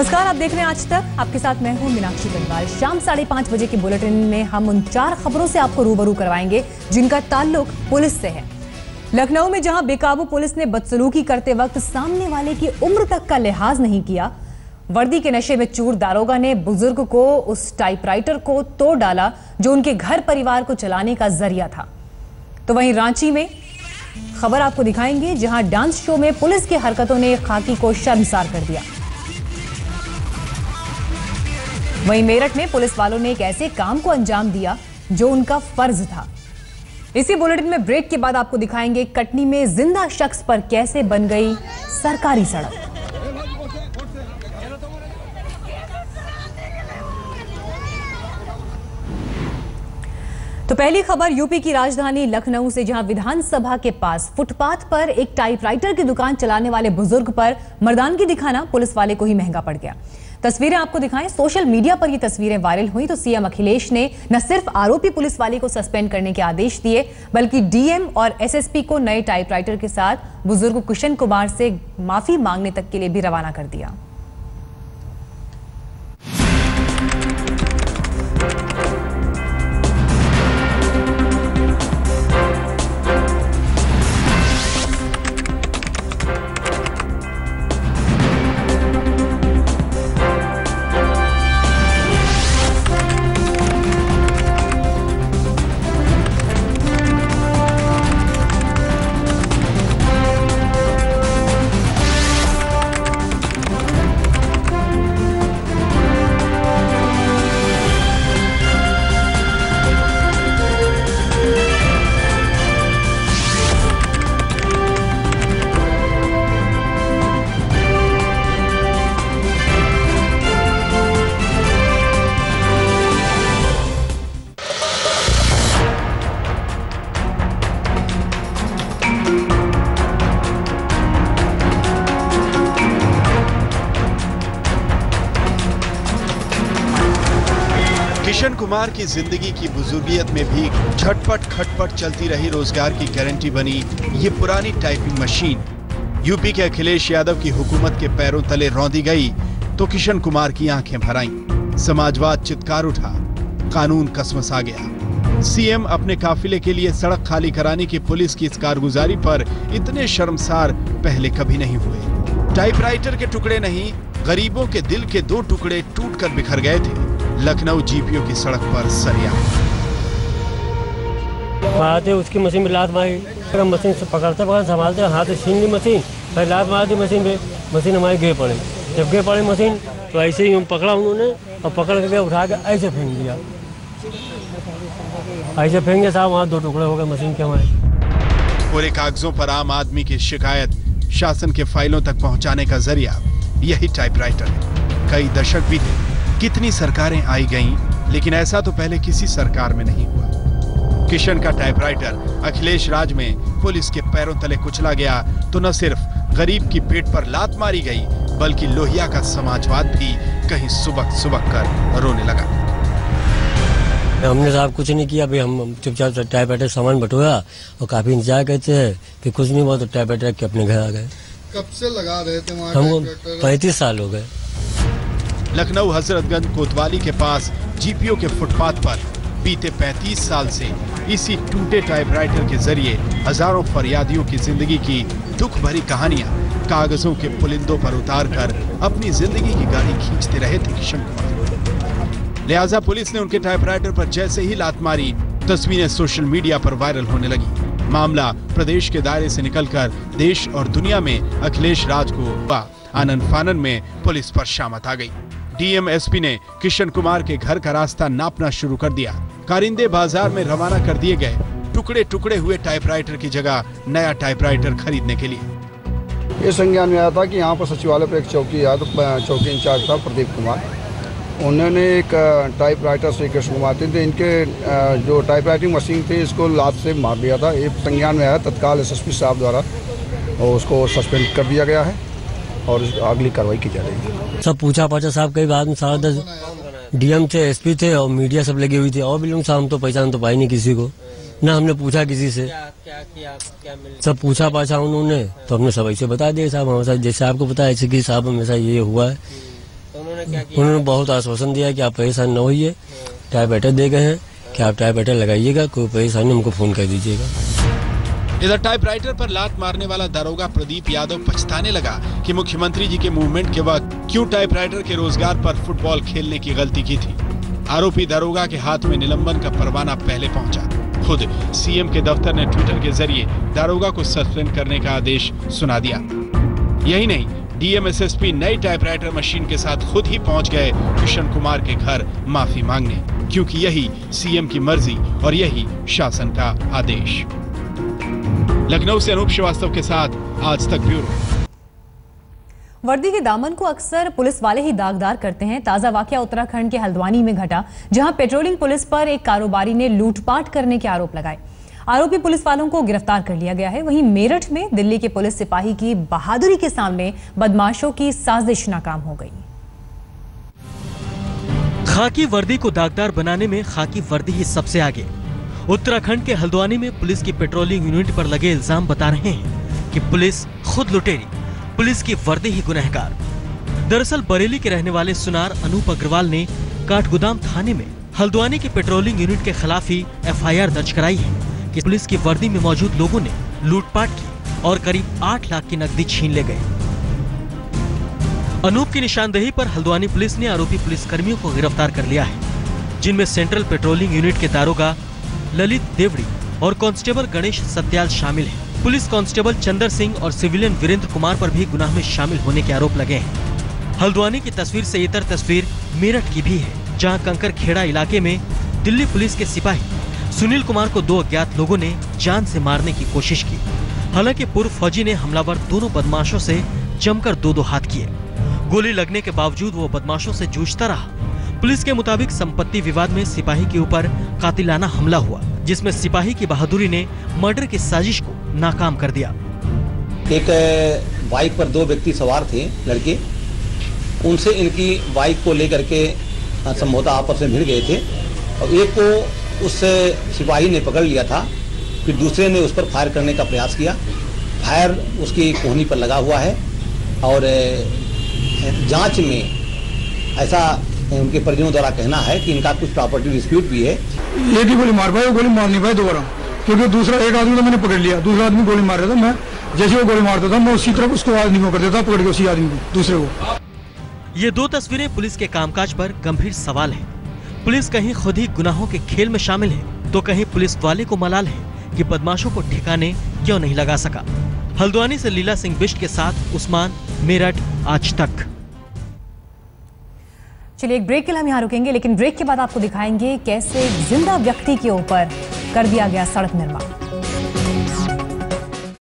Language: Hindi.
नमस्कार, आप देख रहे हैं आज तक। आपके साथ मैं हूं मीनाक्षी परिवार। शाम 5:30 बजे के बुलेटिन में हम उन 4 खबरों से आपको रूबरू करवाएंगे जिनका ताल्लुक पुलिस से है। लखनऊ में जहां बेकाबू पुलिस ने बदसलूकी करते वक्त सामने वाले की उम्र तक का लिहाज नहीं किया, वर्दी के नशे में चूर दारोगा ने बुजुर्ग को उस टाइपराइटर को तोड़ डाला जो उनके घर परिवार को चलाने का जरिया था। तो वहीं रांची में खबर आपको दिखाएंगे जहां डांस शो में पुलिस की हरकतों ने खाकी को शर्मसार कर दिया। वहीं मेरठ में पुलिस वालों ने एक ऐसे काम को अंजाम दिया जो उनका फर्ज था। इसी बुलेटिन में ब्रेक के बाद आपको दिखाएंगे कटनी में जिंदा शख्स पर कैसे बन गई सरकारी सड़क। तो पहली खबर यूपी की राजधानी लखनऊ से, जहां विधानसभा के पास फुटपाथ पर एक टाइपराइटर की दुकान चलाने वाले बुजुर्ग पर मर्दानगी दिखाना पुलिस वाले को ही महंगा पड़ गया। तस्वीरें आपको दिखाएं। सोशल मीडिया पर ये तस्वीरें वायरल हुई तो सीएम अखिलेश ने न सिर्फ आरोपी पुलिस वाले को सस्पेंड करने के आदेश दिए, बल्कि डीएम और एसएसपी को नए टाइपराइटर के साथ बुजुर्ग किशन कुमार से माफी मांगने तक के लिए भी रवाना कर दिया। किशन कुमार की जिंदगी की बुजुर्गियत में भी झटपट खटपट चलती रही रोजगार की गारंटी बनी ये पुरानी टाइपिंग मशीन। यूपी के अखिलेश यादव की हुकूमत के पैरों तले रौंदी गई तो किशन कुमार की आंखें भर आईं। समाजवाद चित्कार उठा, कानून कसमसा गया। सीएम अपने काफिले के लिए सड़क खाली कराने की पुलिस की इस कारगुजारी पर इतने शर्मसार पहले कभी नहीं हुए। टाइपराइटर के टुकड़े नहीं, गरीबों के दिल के 2 टुकड़े टूटकर बिखर गए थे लखनऊ जीपीओ की सड़क पर सरिया। आते उसकी मशीन में लात मारी, मशीन से पकड़ते संभालते हाथ से छीन ली मशीन, फिर लात मार दी मशीन पे, मशीन हमारी गिर पड़ी। जब गिर पड़ी मशीन तो ऐसे ही पकड़ा उन्होंने और पकड़ के उठा के ऐसे फेंक दिया। ऐसे फेंक दिया साहब, वहाँ 2 टुकड़े हो गए मशीन के हमारे। पूरे कागजों पर आम आदमी की शिकायत शासन के फाइलों तक पहुँचाने का जरिया यही टाइपराइटर है। कई दशक बीते, कितनी सरकारें आई गईं, लेकिन ऐसा तो पहले किसी सरकार में नहीं हुआ। किशन का टाइपराइटर अखिलेश राज में पुलिस के पैरों तले कुचला गया तो न सिर्फ गरीब की पेट पर लात मारी गई, बल्कि लोहिया का समाजवाद भी कहीं सुबक सुबक कर रोने लगा। हमने साहब कुछ नहीं किया, भाई हम चुपचाप टाइपराइटर सामान बटोरा और काफी इंतजार करते हैं, फिर कुछ नहीं हुआ तो टाइपराइटर के अपने घर आ गए। कब से लगा रहे थे वहाँ? हमको 35 साल हो गए। लखनऊ हजरतगंज कोतवाली के पास जीपीओ के फुटपाथ पर बीते 35 साल से इसी टूटे टाइपराइटर के जरिए हजारों फरियादियों की जिंदगी की दुख भरी कहानियां कागजों के पुलिंदों पर उतारकर अपनी जिंदगी की गाड़ी खींचते रहे थे किशन कुमार। लिहाजा पुलिस ने उनके टाइपराइटर पर जैसे ही लात मारी, तस्वीरें सोशल मीडिया पर वायरल होने लगी। मामला प्रदेश के दायरे से निकलकर देश और दुनिया में अखिलेश राज को आनन फानन में पुलिस पर शामत आ गई। डीएम एसपी ने किशन कुमार के घर का रास्ता नापना शुरू कर दिया। कारिंदे बाजार में रवाना कर दिए गए टुकड़े टुकड़े हुए टाइपराइटर की जगह नया टाइपराइटर खरीदने के लिए। ये संज्ञान में आया था कि यहाँ पर सचिवालय पर एक चौकी आया, तो चौकी इंचार्ज था प्रदीप कुमार। उन्होंने एक टाइपराइटर श्री कृष्ण कुमार थे, इनके जो टाइपराइटिंग मशीन थी इसको लात से मार दिया था। ये संज्ञान में आया, तत्काल एसएसपी साहब द्वारा और उसको सस्पेंड कर दिया गया है और अगली कार्रवाई की जा रही है। सब पूछा पाछा साहब, कई बाद में 10:30 डीएम थे, एसपी थे और मीडिया सब लगी हुई थी और भी लोग साहब, हम तो पहचान तो पाई नहीं किसी को, ना हमने पूछा किसी से। सब पूछा पाछा उन्होंने तो हमने सब ऐसे बता दिया साहब, हमारे साथ जैसे आपको पता है कि साहब हमेशा ये हुआ है। उन्होंने बहुत आश्वासन दिया कि आप परेशान न होइए, टाइपराइटर दे गए हैं कि आप टाइपराइटर लगाइएगा, कोई परेशानी हमको फोन कर दीजिएगा। इधर टाइपराइटर पर लात मारने वाला दारोगा प्रदीप यादव पछताने लगा कि मुख्यमंत्री जी के मूवमेंट के वक्त क्यों टाइपराइटर के रोजगार पर फुटबॉल खेलने की गलती की थी। आरोपी दारोगा के हाथ में निलंबन का परवाना पहले पहुंचा। खुद सीएम के दफ्तर ने ट्विटर के जरिए दारोगा को सस्पेंड करने का आदेश सुना दिया। यही नहीं, डीएम एसएसपी नई टाइपराइटर मशीन के साथ खुद ही पहुंच गए किशन कुमार के घर माफी मांगने, क्योंकि यही सीएम की मर्जी और यही शासन का आदेश। लखनऊ से अनूप श्रीवास्तव के साथ आज तक ब्यूरो। वर्दी के दामन को अक्सर पुलिस वाले ही दागदार करते हैं। ताजा वाकया उत्तराखंड के हल्द्वानी में घटा, जहां पेट्रोलिंग पुलिस पर एक कारोबारी ने लूटपाट करने के आरोप लगाए। आरोपी पुलिस वालों को गिरफ्तार कर लिया गया है। वहीं मेरठ में दिल्ली के पुलिस सिपाही की बहादुरी के सामने बदमाशों की साजिश नाकाम हो गई। खाकी वर्दी को दागदार बनाने में खाकी वर्दी ही सबसे आगे। उत्तराखंड के हल्द्वानी में पुलिस की पेट्रोलिंग यूनिट पर लगे इल्जाम बता रहे हैं कि पुलिस खुद लुटेरी, पुलिस की वर्दी ही गुनहगार। दरअसल बरेली के रहने वाले सुनार अनूप अग्रवाल ने काठगोदाम थाने में हल्द्वानी की पेट्रोलिंग यूनिट के खिलाफ ही एफआईआर दर्ज कराई है कि पुलिस की वर्दी में मौजूद लोगों ने लूटपाट की और करीब 8 लाख की नकदी छीन ले गए। अनूप की निशानदेही पर हल्द्वानी पुलिस ने आरोपी पुलिसकर्मियों को गिरफ्तार कर लिया है, जिनमें सेंट्रल पेट्रोलिंग यूनिट के दारोगा ललित देवड़ी और कांस्टेबल गणेश सत्याल शामिल हैं। पुलिस कांस्टेबल चंदर सिंह और सिविलियन वीरेंद्र कुमार पर भी गुनाह में शामिल होने के आरोप लगे हैं। हल्द्वानी की तस्वीर से इतर तस्वीर मेरठ की भी है, जहां कंकर खेड़ा इलाके में दिल्ली पुलिस के सिपाही सुनील कुमार को 2 अज्ञात लोगों ने जान से मारने की कोशिश की। हालांकि पूर्व फौजी ने हमलावर दोनों बदमाशों से जमकर 2-2 हाथ किए। गोली लगने के बावजूद वो बदमाशों से जूझता रहा। पुलिस के मुताबिक संपत्ति विवाद में सिपाही के ऊपर कातिलाना हमला हुआ, जिसमें सिपाही की बहादुरी ने मर्डर की साजिश को नाकाम कर दिया। एक बाइक पर 2 व्यक्ति सवार थे लड़के, उनसे इनकी बाइक को लेकर के संभवतः आपस में भिड़ गए थे और एक को उस सिपाही ने पकड़ लिया था, फिर दूसरे ने उस पर फायर करने का प्रयास किया। फायर उसकी कोहनी पर लगा हुआ है और जांच में ऐसा उनके परिजनों द्वारा कहना है कि इनका कुछ प्रॉपर्टी डिस्प्यूट भी है। एक ही गोली मार पाए, गोली मार नहीं पाए दोबारा, क्योंकि दूसरा एक आदमी तो मैंने पकड़ लिया, दूसरा आदमी गोली मार रहा था। मैं जैसे वो गोली मारता था मैं उसी तरफ उसको आदमी को कर देता, पकड़ के उसी आदमी को, दूसरे को। ये 2 तस्वीरें पुलिस के कामकाज पर गंभीर सवाल है। पुलिस कहीं खुद ही गुनाहों के खेल में शामिल है, तो कहीं पुलिस वाले को मलाल है कि बदमाशों को ठिकाने क्यों नहीं लगा सका। हल्द्वानी से लीला सिंह बिष्ट के साथ उस्मान, मेरठ, आज तक। चलिए एक ब्रेक के लिए हम यहाँ रुकेंगे, लेकिन ब्रेक के बाद आपको दिखाएंगे कैसे जिंदा व्यक्ति के ऊपर कर दिया गया सड़क निर्माण।